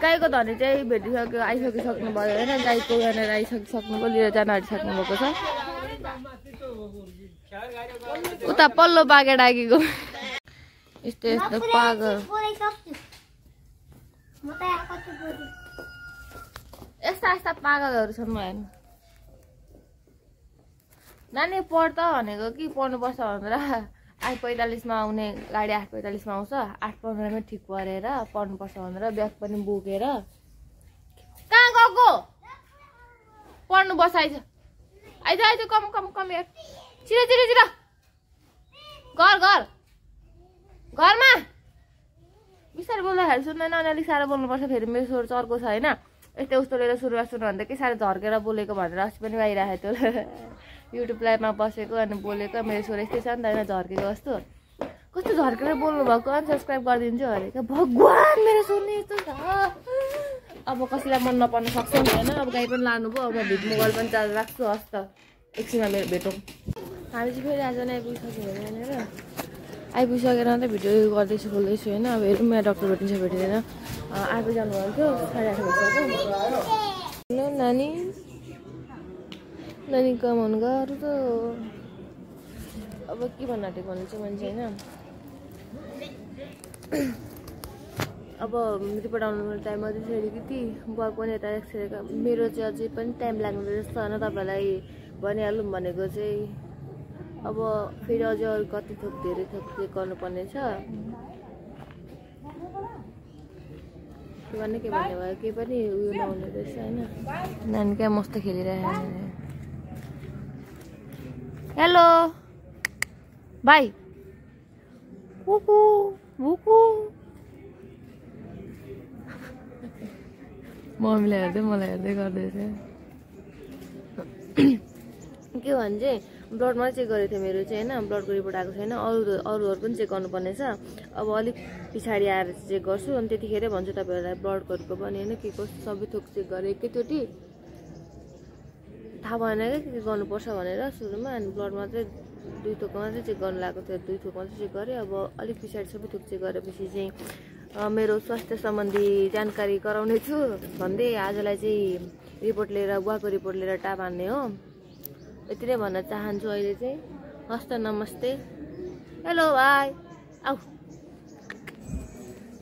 गाईको धनी चाहिँ भेटिसक्यो आइसकिसक्नु भयो होइन गाईको यहाँनिर आइसकिसक्नुभयो लिएर जान आँटिसक्नु भएको छ उता पल्लो बागे डाकीको यस्तो यस्तो पागल यस्ता यस्ता पागलहरू छन् म हेर्नु नानी पढ्दा भनेको कि पढ्नुपर्छ भनेर 8:45 मा आउने गाडी 8:45 मा आउँछ 8:15 मा ठिक परेर पढ्नुपर्छ भनेर ब्याग पनि बोकेर कहाँ गएको पढ्नु बसाइछ आइज आइज कम कम कम हेर छिरा छिरा छिरा घरमा बिस्तारै बोल्दाखेरि सुन्दैन अनि अलिक साह्रो बोल्नुपर्छ फेरि मेरो स्वर चर्को छ होइन यस्तै उस्तो लिएर सुरुवात सुन्नु भन्दा के साह्रो झर्केर बोलेको भनेर अस्ति पनि आइरहेको थियो युट्युब लाइभमा बसेको अनि बोलेको मेरो स्वर यस्तै छ नि त होइन झर्केको जस्तो कस्तो झर्केर बोल्नु भएको अनसब्सक्राइब गरिदिन्छु अरे भगवान् मेरो सुन्ने यस्तो छ अब कसैलाई मन नपर्न सक्छ नि होइन अब गाई पनि लानुभयो अब भिड मोबाइल पनि चार्ज राख्छु हस् त एकछिनमा मेरो भेटौँ हामी चाहिँ फेरि आज नै आइपुगिसक्यो भने यहाँनिर आइपुगिसकेर त भिडियो गर्दैछु खोल्दैछु होइन अब हेरौँ यहाँ डक्टर भेटिन्छ भेटिँदैन 8 बजी जानुभएको थियो 8:30 बजीसक्यो नानी नानी कमाउनु गएर त अब के भन्न आँटेको भने चाहिँ मान्छे होइन अब रिपोर्ट आउनु टाइम अझै अलिकति बुवा पनि यता एक्सरेका मेरो चाहिँ अझै पनि टाइम लाग्नु जस्तो होइन तपाईँलाई भनिहालौँ भनेको चाहिँ अब फेरि अझै अरू कति थोक धेरै थोक के गर्नुपर्ने छ के भन्ने भयो केही पनि उयो नहुने रहेछ होइन नानी क्या मस्त खेलिरहेको हेलो भाइ कुकु भुकु मम्मीले हेर्दै मलाई हेर्दै गर्दैछ के भन्छ ब्लडमा चेक गरेको थियो मेरो चाहिँ होइन ब्लडको रिपोर्ट आएको छैन अरूहरू पनि चेक गर्नुपर्ने छ अब अलिक पछाडि आएर चेक गर्छु अनि त्यतिखेरै भन्छु तपाईँहरूलाई ब्लडहरूको पनि होइन के कस्तो सबै थोक चेक गरेँ एकैचोटि थाहा भएन क्या के गर्नुपर्छ भनेर सुरुमा अनि ब्लडमा चाहिँ 2 थोकमा चाहिँ चेक गर्नु लागेको थियो 2 थोकमा चाहिँ चेक गरेँ अब अलिक पछाडि सबै थोक चेक गरेपछि चाहिँ मेरो स्वास्थ्य सम्बन्धी जानकारी गराउने छु भन्दै आजलाई चाहिँ रिपोर्ट लिएर बुवाको रिपोर्ट लिएर टाप हान्ने हो यति नै भन्न चाहन्छु अहिले चाहिँ हस्त नमस्ते हेलो भाइ आऊ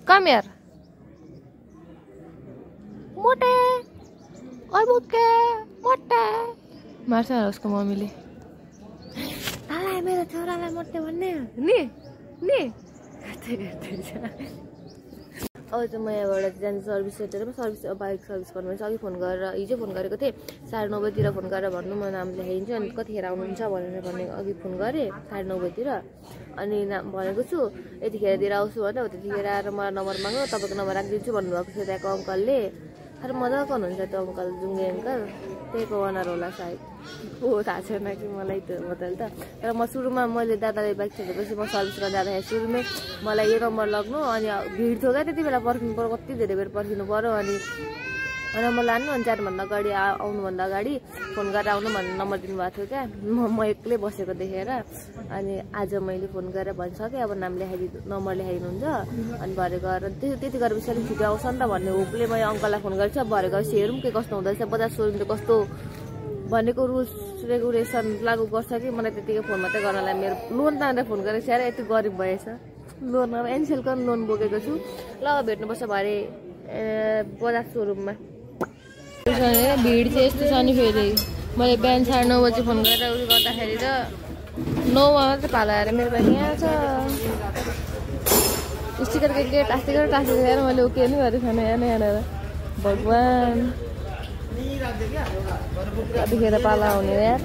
कम यार मोटे ओइ बुके मोटे मार्छ उसको मम्मीले आलाई मेरो छोरालाई मोटे भन्ने नि अब चाहिँ म यहाँबाट जान्छु सर्भिस सेन्टरमा सर्भिस बाइक सर्भिस गर्नु अघि फोन गरेर हिजो फोन गरेको थिएँ 9:30 बजीतिर फोन गरेर भन्नु म नाम लेखाइदिन्छु अनि कतिखेर आउनुहुन्छ भनेर भन्ने अघि फोन गरेँ 9:30 बजीतिर अनि भनेको छु यतिखेरतिर आउँछु भने त्यतिखेर आएर मलाई नम्बर माग्नु तपाईँको नम्बर राखिदिन्छु भन्नुभएको थियो त्यहाँको अङ्कलले साह्रो मजाको हुनुहुन्छ त्यो अङ्कल जुङ्गे अङ्कल त्यहीको ओनर होला सायद हो थाहा छैन कि मलाई त्यो मतलब त तर म सुरुमा मैले दादाले बाइक छोडेपछि म सर्भिस गर्न जाँदाखेरि सुरुमै मलाई यो नम्बर लाग्नु अनि भिड थियो क्या त्यति बेला पर्खिनु पऱ्यो कति धेरै बेर पर्खिनु पऱ्यो अनि नम्बर लानु अनि जानुभन्दा अगाडि आउनुभन्दा अगाडि फोन गरेर आउनु भन्ने नम्बर दिनुभएको थियो क्या म एक्लै बसेको देखेर अनि आज मैले फोन गरेर भनिसकेँ अब नाम नम्बर लेखाइदिनुहुन्छ अनि भरे गएर त्यति गरेपछि अलिक छिटो आउँछ नि त भन्ने होपले मैले अङ्कललाई फोन गरेको छु भरे गएपछि हेरौँ के कस्तो हुँदैछ बजार सोरुम चाहिँ कस्तो भनेको रुल्स रेगुलेसन लागू गर्छ कि मलाई त्यतिकै फोन मात्रै गर्नलाई मेरो लोन तानेर फोन गरेको छ यति गरिब भएछ लोन अब एनसिएलको लोन बोकेको छु ल भेट्नुपर्छ भरे बजार सोरुममा भिड चाहिँ यस्तो छ नि फेरि मैले बिहान 9:30 बजी फोन गरेर उयो गर्दाखेरि त 9 मा मात्रै पालो आएर मेरो बाइक यहाँ छ स्टिकरको गेट टाँसेर मैले ओके नि गरेको छैन यहाँनिर भगवान् कतिखेर पालो आउने यार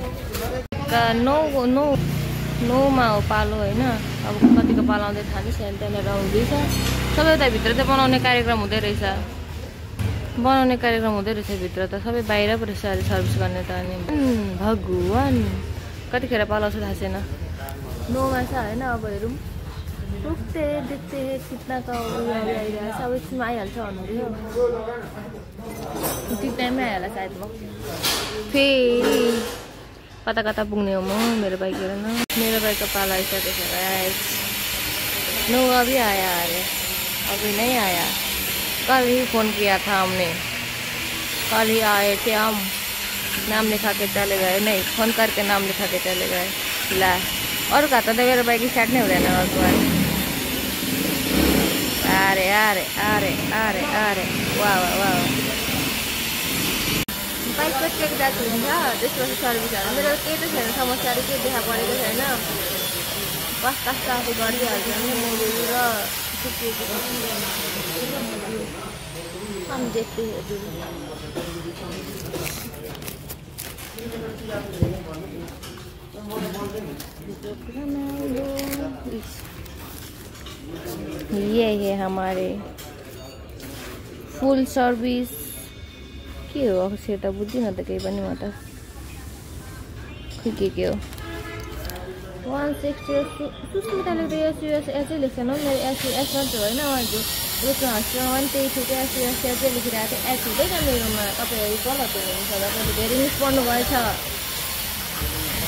9 मा हो पालो होइन अब कतिको पालो आउँदै थाहा नि छैन त्यहाँनिर हुँदैछ सबै उता भित्र चाहिँ बनाउने कार्यक्रम हुँदै रहेछ भित्र त सबै बाहिर पो रहेछ अहिले सर्भिस गर्ने त अनि भगवान् कतिखेर पालो आउँछ थाहा छैन 9 मा छ होइन अब हेरौँ रुक्ते देख्ते कितना त उयो आइरहेको छ अब एकछिनमा आइहाल्छ भन्नुहुन्थ्यो ठिक टाइममै आइहाल्छ सायद म फेरि कता पुग्ने हो म मेरो बाइक हेरेन मेरो बाइकको पालो आइसकेको छ 9 अभी आया अरे अभी नहीं आया कल ही फोन किया था हमने, कल ही आए थे हम, नाम लिखा के चले गए, नहीं फोन करके नाम लिखा के चले गए। ला और का तो मेरो बाइक स्टार्ट नहीं हुँदैन अर्को बार। अरे अरे अरे अरे अरे वाह वाह वाह, बाइकको चेक जाँच हुन्छ, त्यसपछि सर्भिसहरू। मेरो केही त छैन, समस्याहरू केही देखा परेको छैन, बस्ता आफै गरिदिइहाल्छ नि मोबिल र हम देखते हैं अभी। ये है हमारे फुल सर्भिस के हो सेट बुझ्दिनँ त केही पनि म त, खोइ के हो 160 सुस्मिताले त एसयुएस एचै लेख्छ न, मेरो एसयुएस मात्र होइन हजुर, यसमा हस्पिटलमा पनि त्यही थियो कि एसयुएस एचै लेखिरहेको थियो, एच हुँदैन मेरोमा। तपाईँहरू गलत हुनुहुन्छ, तपाईँले धेरै मिस पढ्नु भएछ।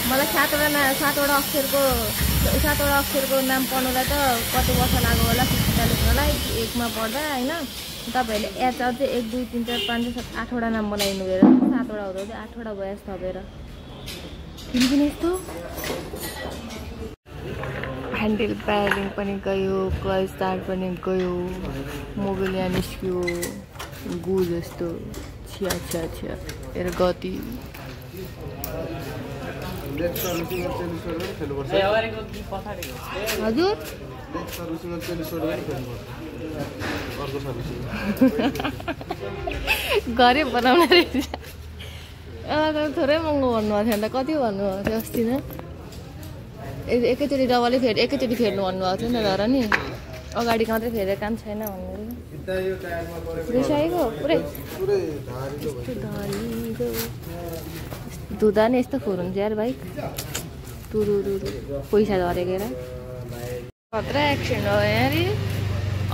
मलाई 7वटा अक्षरको नाम पढ्नुलाई त कति वर्ष लाग्यो होला सुस्मिता लेख्नलाई, एकमा पढ्दा होइन। तपाईँहरूले एच अझै 1 2 3 4 5 6 7 8वटा नाम बनाइनु भएर 7वटा हुँदा चाहिँ 8वटा भयो थपेर। किन किन यस्तो ह्यान्डल प्याडिङ पनि गयो, क्लच स्टार्ट पनि गयो, मोबिल यहाँ निस्क्यो गु जस्तो। छिया छिया छिया हेर गति। हजुर घरै बनाउन रहेछ। थोरै महँगो भन्नुभएको थियो नि त, कति भन्नुभएको थियो अस्ति न, एकैचोटि डबलै एकैचोटि फेर्नु भन्नुभएको थियो नि त, तर नि अगाडि मात्रै फेरेर काम छैन भन्नु बिर्साएको पुरै धुँदा नि यस्तो फोहोर हुन्छ यार बाइक, तुरु पैसा झरेको र खतरा एक्सिडेन्ट हो यहाँनिर।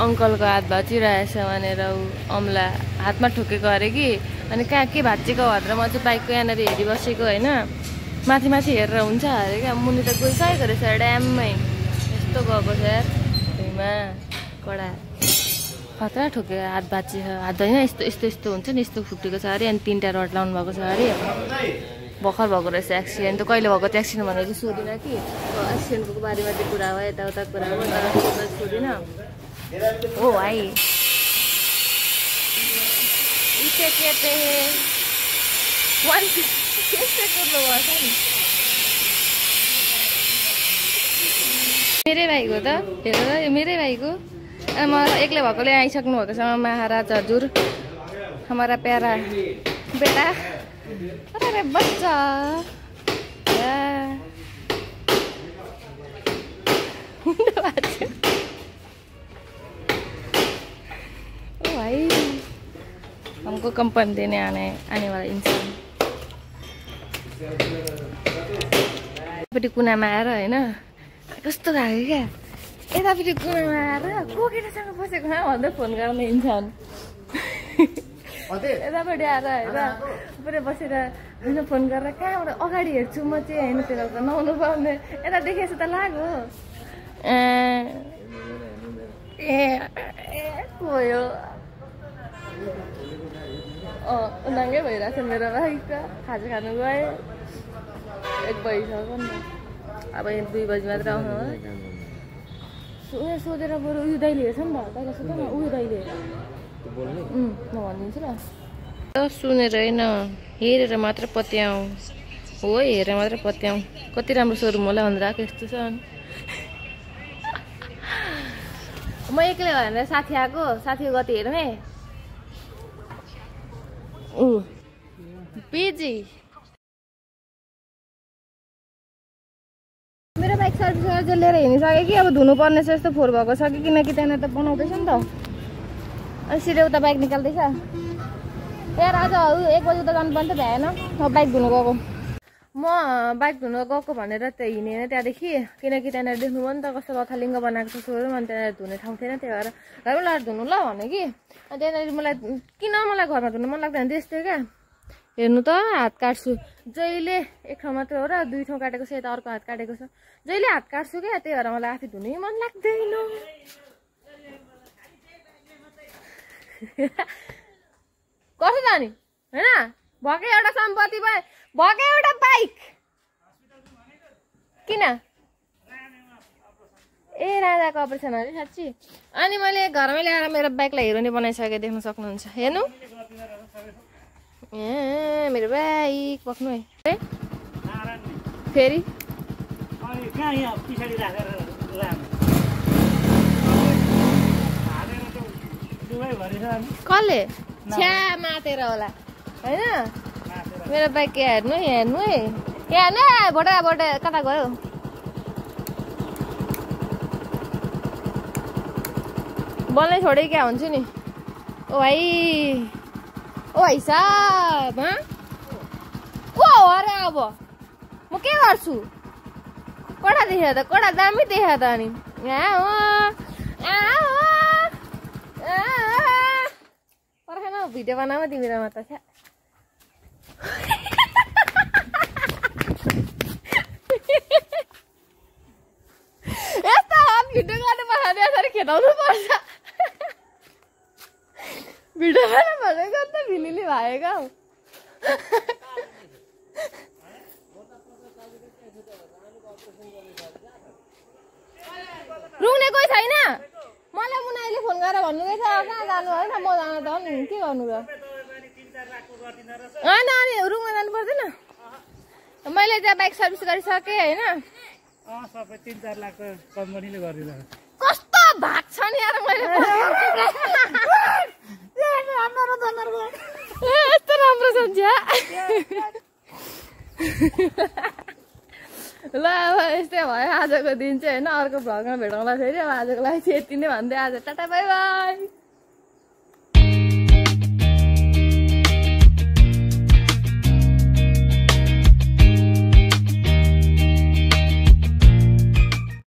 अङ्कलको हात भाँचिरहेछ भनेर ऊ अम्ला हातमा ठोकेको अरे कि, अनि कहाँ के भाँचेको भनेर म चाहिँ बाइकको यहाँनिर हेरिबसेको होइन, माथि माथि हेरेर हुन्छ अरे क्या, मुनि त गइसकेको रहेछ ड्याममै, यस्तो गएको छ यार भुइँमा कडा खतरा ठोक्यो, हात भाँचियो, हात होइन यस्तो यस्तो यस्तो हुन्छ नि, यस्तो फुटेको छ अरे, अनि 3टा रड लाउनु भएको छ अरे, भर्खर भएको रहेछ एक्सिडेन्ट। त कहिले भएको त्यो एक्सिडेन्ट भनेर चाहिँ सोधिनँ कि, एक्सिडेन्टको बारेमा चाहिँ कुरा भयो, यताउता कुरा भयो, तर सोधिनँ हो भाइ। इसे कहते हैं 150 कुर्नुभएको छ नि, मेरै भाइको त हेर, यो मेरै भाइको। म एक्लै भएकोले आइसक्नु भएको छ महाराज हजुर, हमारा प्यारा बेटा। अरे बच्चा भाई हमको कंपनी देने आने वाला इंसान यतापट्टि कुनामा आएर होइन कस्तो लाग्यो क्या, यतापट्टि कुनामा आएर को केटासँग बसेको भन्दै फोन गर्ने इन्सान, यतापट्टि आएर होइन पुरै बसेर होइन फोन गरेर कहाँबाट अगाडि हेर्छु म चाहिँ होइन, त्यसलाई त नहुनु पाउने, यता देखेपछि त लाग्यो गयो नाङ्गै भइरहेको छ मेरो बाइक त। खाजा खानु गएँ 1 बजीसक्यो नि, अब 2 बजी मात्र आउनु हो। उयो सोधेर बरु उयो दाइले हेर्छ नि त, पहिला सोध न उयो दाइले म भनिदिन्छु ल। सुनेर होइन हेरेर मात्र पत्याउँ हो, हेरेर मात्र पत्याउँ। कति राम्रो सोरुम होला भनेर आएको यस्तो छ। म एक्लै भनेर साथी आएको, साथीको गति हेर्ने बिजी। मेरो बाइक सर्भिस लिएर हिँडिसक्यो कि, अब धुनु पर्ने छ, यस्तो फोहोर भएको छ कि, किनकि त्यहाँनिर त बनाउँदैछ नि त, अनि सिधै उता बाइक निकाल्दैछ यार। आज 1 बजी उता जानुपर्छ भ्याएन, अब बाइक धुनु गएको। म बाइक धुनु गएको भनेर त हिँडेन त्यहाँदेखि, किनकि त्यहाँनिर देख्नुभयो नि त कस्तो लथालिङ्ग बनाएको छ सोरुम, अनि त्यहाँनिर धुने ठाउँ थिएन, त्यही भएर घरमा लगाएर धुनु ल भने कि। अनि त्यहाँनिर मलाई घरमा धुनु मन लाग्दैन त्यस्तो क्या। हेर्नु त हात काट्छु जहिले, एक ठाउँ मात्र हो र 2 ठाउँ काटेको छ, यता अर्को हात काटेको छ, जहिले हात काट्छु क्या, त्यही भएर मलाई आफै धुनै मन लाग्दैन। कसो जाने हैन भकै एउटा सम्पत्ति भकै एउटा बाइक किन ए राजाको अपरेसन अरे साच्ची अनि मैले घरमै ल्याएर मेरो बाइकलाई हिरोनी बनाइसके देख्न सक्नुहुन्छ हेर्नु ए मेरो बाइक पक्नु है फेरि कहाँ यहाँ पछाडि राखेर लानु कसले छ्या मातेर होला हैन मेरो बाइक यहाँ हेर्नु है यहाँ हेर्नु भोटा कता गयो बोल्नै छोडे क्या हुन्छ नि ओ भाइ साहब को हो अरे अब म के गर्छु कडा देखा त कडा दामी देखा त अनि पर्खेन भिडियो बनाऊ तिमीहरूमा त छ्या यस्तो भिडियो गर्नु पर्छ यसरी खेदाउनु पर्छ भिडियो गर्नु भनेको त भिलिली भएको रुङ्ने कोही छैन मलाई मुनाइले फोन गरेर भन्नुकै छ कहाँ जानु होइन म जान त नि के गर्नु र होइन अनि रुममा जानु पर्दैन मैले त्यहाँ बाइक सर्भिस गरिसकेँ होइन सबै 3-4 लाखको कम्पनीले गरिदिन्छ कस्तो भाग छ नि यार मैले यस्तो राम्रो सम्झ्या ल अब यस्तै भयो आजको दिन चाहिँ होइन अर्को भ्लगमा भेटौँला फेरि अब आजको लागि चाहिँ यति नै भन्दै आज टाटा बाई बाई